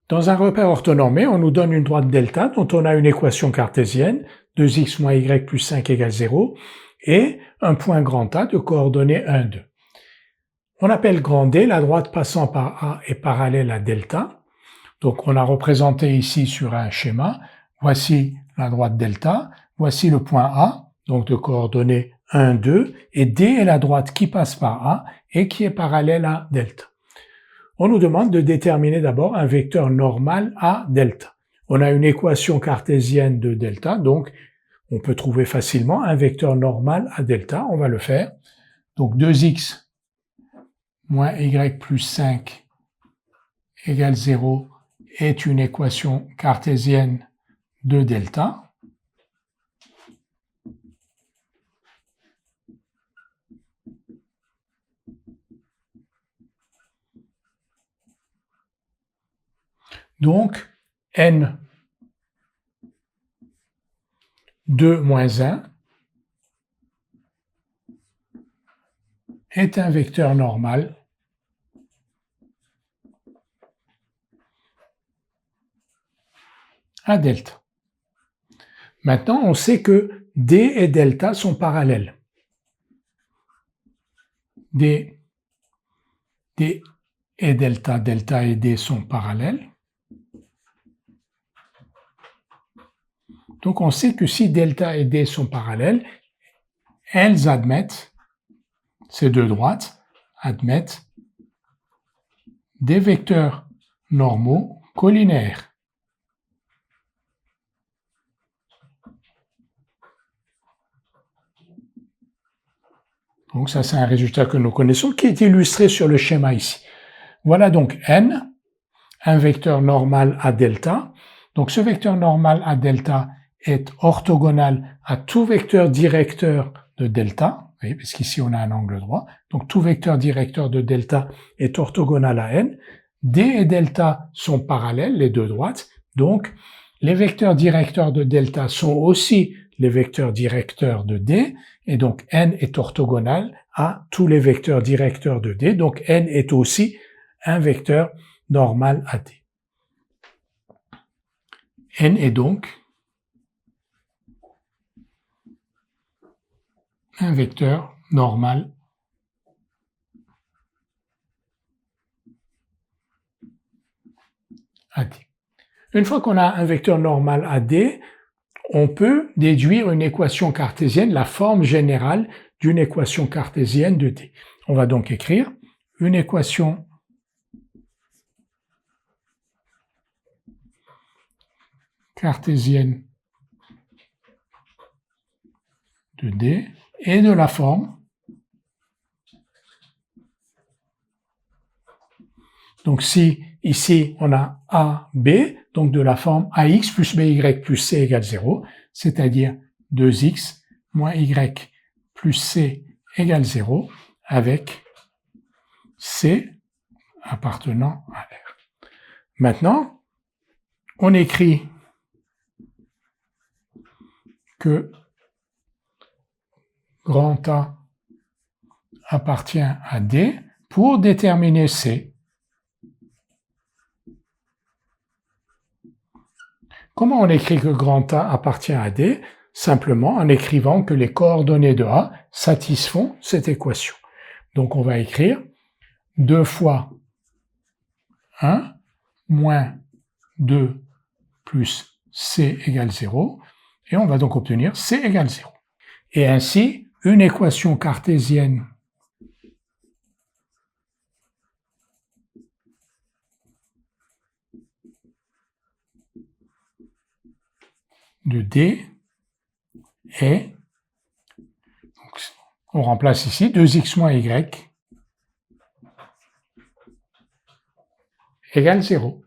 Dans un repère orthonormé, on nous donne une droite delta dont on a une équation cartésienne, 2x moins y plus 5 égale 0, et un point grand A de coordonnées 1, 2. On appelle grand D la droite passant par A est parallèle à delta. Donc on l'a représenté ici sur un schéma. Voici la droite delta, voici le point A, donc de coordonnées 1, 2, et D est la droite qui passe par A et qui est parallèle à delta. On nous demande de déterminer d'abord un vecteur normal à delta. On a une équation cartésienne de delta, donc on peut trouver facilement un vecteur normal à delta. On va le faire. Donc 2x moins y plus 5 égale 0 est une équation cartésienne de delta. Donc, n 2 moins 1 est un vecteur normal à delta. Maintenant, on sait que D et delta sont parallèles. D et delta, delta et D sont parallèles. Donc on sait que si delta et D sont parallèles, elles admettent, ces deux droites, admettent des vecteurs normaux collinéaires. Donc ça c'est un résultat que nous connaissons qui est illustré sur le schéma ici. Voilà donc n, un vecteur normal à delta. Donc ce vecteur normal à delta est orthogonal à tout vecteur directeur de delta, oui, parce qu'ici on a un angle droit, donc tout vecteur directeur de delta est orthogonal à n. D et delta sont parallèles, les deux droites, donc les vecteurs directeurs de delta sont aussi les vecteurs directeurs de D, et donc n est orthogonal à tous les vecteurs directeurs de D, donc n est aussi un vecteur normal à D. N est donc un vecteur normal à D. Une fois qu'on a un vecteur normal à D, on peut déduire une équation cartésienne, la forme générale d'une équation cartésienne de D. On va donc écrire une équation cartésienne de D et de la forme. Donc si ici on a A, B, donc de la forme AX plus BY plus C égale 0, c'est-à-dire 2X moins Y plus C égale 0, avec C appartenant à R. Maintenant, on écrit que grand A appartient à D pour déterminer C. Comment on écrit que grand A appartient à D? Simplement en écrivant que les coordonnées de A satisfont cette équation. Donc on va écrire 2 fois 1 moins 2 plus C égale 0, et on va donc obtenir C égale 0. Et ainsi, une équation cartésienne de D est, on remplace ici 2x moins y égale 0.